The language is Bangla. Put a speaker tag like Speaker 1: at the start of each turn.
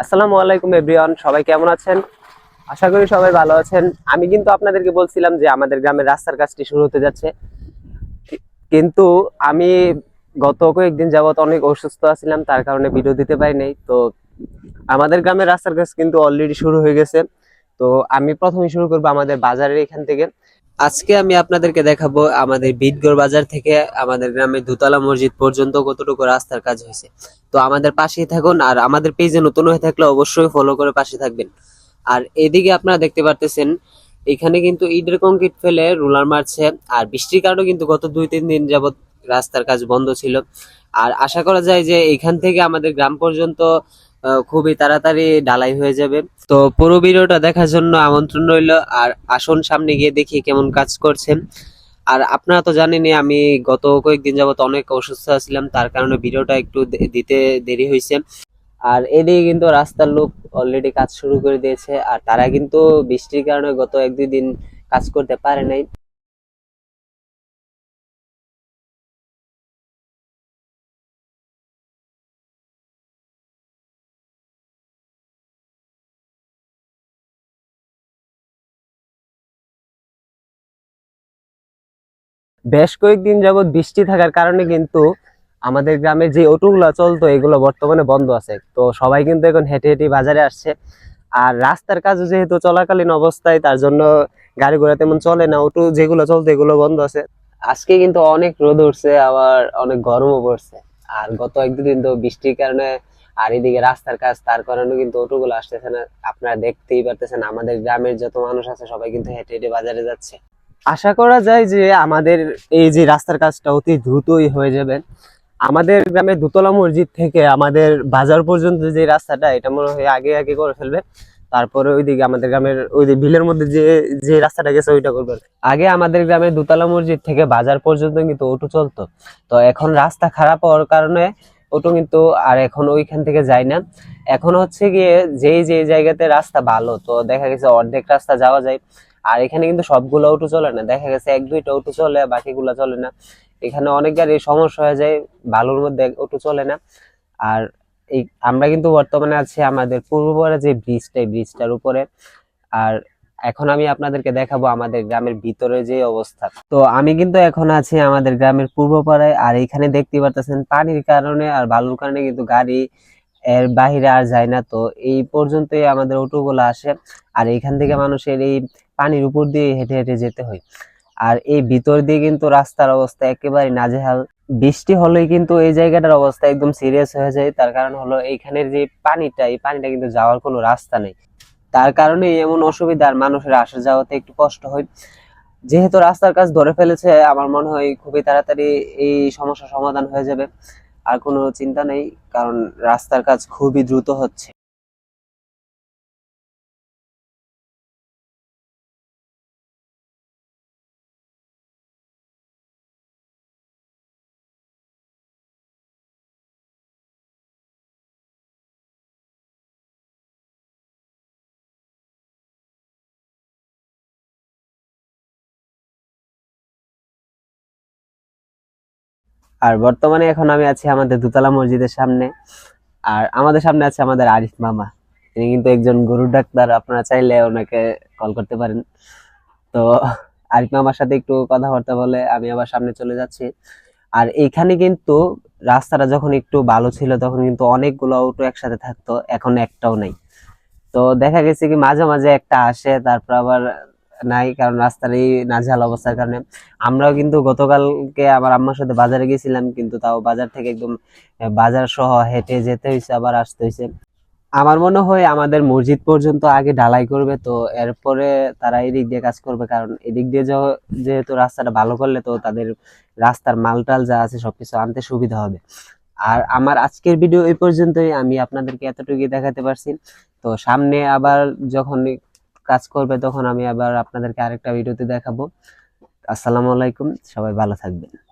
Speaker 1: আসসালামু আলাইকুম এভরিওয়ান, সবাই কেমন আছেন? আশা করি সবাই ভালো আছেন। আমি কিন্তু আপনাদেরকে বলছিলাম যে আমাদের গ্রামের রাস্তার কাজটি শুরু হতে যাচ্ছে, কিন্তু আমি গত কয়েকদিন যাবত অনেক অসুস্থ আছিলাম, তার কারণে ভিডিও দিতে পারি নাই। তো আমাদের গ্রামের রাস্তার কাজ কিন্তু অলরেডি শুরু হয়ে গেছে। তো আমি প্রথমে শুরু করবো আমাদের বাজারের এখান থেকে। আজকে আমি আপনাদেরকে দেখাবো আমাদের বিটগড় বাজার থেকে আমাদের গ্রামের দোতলা মসজিদ পর্যন্ত কতটুকু রাস্তার কাজ হয়েছে। তো আমাদের পাশেই থাকুন, আর আমাদের পেজে নতুন হয়ে থাকলে অবশ্যই ফলো করে পাশে থাকবেন। আর এদিকে আপনারা দেখতে পারতেছেন এখানে কিন্তু ইটের কংক্রিট ফেলে রোলার মারছে। আর বৃষ্টির কারণে কিন্তু গত 2-3 দিন যাবত রাস্তার কাজ বন্ধ ছিল। আর আশা করা যায় যে এখান থেকে আমাদের গ্রাম পর্যন্ত খুবই তাড়াতাড়ি ঢালাই হয়ে যাবে। তো পুরো ভিডিওটা দেখার জন্য আমন্ত্রণ রইল। আর আসুন সামনে গিয়ে দেখি কেমন কাজ করছেন। আর আপনারা তো জানেনই আমি গত কয়েকদিন যাবত অনেক অসুস্থ ছিলাম, তার কারণে ভিডিওটা একটু দিতে দেরি হয়েছে। আর এদিকে কিন্তু রাস্তার লোক অলরেডি কাজ শুরু করে দিয়েছে, আর তারা কিন্তু বৃষ্টির কারণে গত 1-2 দিন কাজ করতে পারে নাই। বেশ কয়েকদিন যাবত বৃষ্টি থাকার কারণে কিন্তু আমাদের গ্রামে যে অটোগুলো চলতো এগুলো বর্তমানে বন্ধ আছে। তো সবাই কিন্তু এখন হেঁটে হেঁটে বাজারে আসছে। আর রাস্তার কাজ যেহেতু চলাকালীন অবস্থায়, তার জন্য গাড়ি ঘোড়া তেমন চলে না, অটো যেগুলো চলতো এগুলো বন্ধ আছে। আজকে কিন্তু অনেক রোদ উঠছে, আবার অনেক গরমও পড়ছে। আর গত 1-2 দিন তো বৃষ্টির কারণে, আর এদিকে রাস্তার কাজ, তার কারণে কিন্তু অটোগুলো আসতেছে না। আপনারা দেখতেই পারতেছেন আমাদের গ্রামের যত মানুষ আছে সবাই কিন্তু হেঁটে হেঁটে বাজারে যাচ্ছে। আশা করা যায় যে আমাদের এই যে রাস্তার কাজটা অতি দ্রুতই হয়ে যাবে। আমাদের গ্রামে দোতলা মসজিদ থেকে আমাদের বাজার পর্যন্ত যে রাস্তাটা, এটা মনে হয় আগে আগে করে ফেলবে। তারপরে ওইদিকে আমাদের গ্রামের ওই যে বিলের মধ্যে যে যে রাস্তাটা গেছে ওইটা করবে। আগে আমাদের গ্রামে দোতলা মসজিদ থেকে বাজার পর্যন্ত কিন্তু অটো চলতো। তো এখন রাস্তা খারাপ হওয়ার কারণে অটো কিন্তু আর এখন ওইখান থেকে যায় না। এখন হচ্ছে গিয়ে যেই যে জায়গাতে রাস্তা ভালো, তো দেখা গেছে অর্ধেক রাস্তা যাওয়া যায়। আর এখানে কিন্তু সবগুলো অটো চলে না, দেখা গেছে 1-2টা অটো চলে, বাকিগুলো চলে না। এখানে অনেক গাড়ির সমস্যা হয়ে যায়, বালুর মধ্যে অটো চলে না। আর এই আমরা কিন্তু বর্তমানে আছি আমাদের পূর্ব পাড়ে যে ব্রিজটা, এই ব্রিজটার উপরে। আর এখন আমি আপনাদেরকে দেখাবো আমাদের গ্রামের ভিতরে যে অবস্থা। তো আমি কিন্তু এখন আছি আমাদের গ্রামের পূর্ব পাড়ায়, আর এখানে দেখতে পারতেছেন পানির কারণে আর বালুর কারণে কিন্তু গাড়ি এর বাহিরে আর যায় না। তো এই পর্যন্তই আমাদের অটোগুলো আসে। আর এখান থেকে মানুষের এই পানির উপর দিয়ে হেঁটে হেঁটে যেতে হয়। আর এই ভিতর দিয়ে কিন্তু রাস্তার অবস্থা একেবারে নাজেহাল। বৃষ্টি হলেই কিন্তু এই জায়গাটার অবস্থা একদম সিরিয়াস হয়ে যায়। তার কারণ হলো এইখানের যে পানিটা, এই পানিটা কিন্তু যাওয়ার কোনো রাস্তা নেই। তার কারণে এমন অসুবিধা, আর মানুষের আসা যাওয়াতে একটু কষ্ট হয়। যেহেতু রাস্তার কাজ ধরে ফেলেছে, আমার মনে হয় খুবই তাড়াতাড়ি এই সমস্যার সমাধান হয়ে যাবে। আর কোনো চিন্তা নেই, কারণ রাস্তার কাজ খুবই দ্রুত হচ্ছে। আর বর্তমানে এখন আমি আছি আমাদের দোতলা মসজিদের সামনে। আর আমাদের সামনে আছে আমাদের আরিফ মামা। তিনি কিন্তু একজন গরুর ডাক্তার, আপনারা চাইলে ওনাকে কল করতে পারেন। তো আরিফ মামার সাথে একটু কথাবার্তা বলে আমি আবার সামনে চলে যাচ্ছি। আর এইখানে কিন্তু রাস্তাটা যখন একটু ভালো ছিল তখন কিন্তু অনেকগুলো অটো একসাথে থাকতো, এখন একটাও নাই। তো দেখা গেছে কি মাঝে মাঝে একটা আসে, তারপর আবার নাই, কারণ রাস্তার এই নাজেহাল অবস্থার কারণে। আমরাও কিন্তু গতকালকে আমার আম্মার সাথে বাজারে গেছিলাম, কিন্তু তাও বাজার থেকে একদম বাজার সহ হেঁটে যেতে হয়েছে, আবার আসতে হয়েছে। আমার মনে হয় আমাদের মসজিদ পর্যন্ত আগে ঢালাই করবে, তো এরপরে তারা এদিক দিয়ে কাজ করবে। কারণ এদিক দিয়ে যেহেতু রাস্তাটা ভালো করলে তো তাদের রাস্তার মালটাল যা আছে সবকিছু আনতে সুবিধা হবে। আর আমার আজকের ভিডিও এই পর্যন্তই, আমি আপনাদেরকে এতটুকুই দেখাতে পারছি। তো সামনে আবার যখন কাজ করবে তখন আমি আবার আপনাদেরকে আরেকটা ভিডিওতে দেখাবো। আসসালামু আলাইকুম, সবাই ভালো থাকবেন।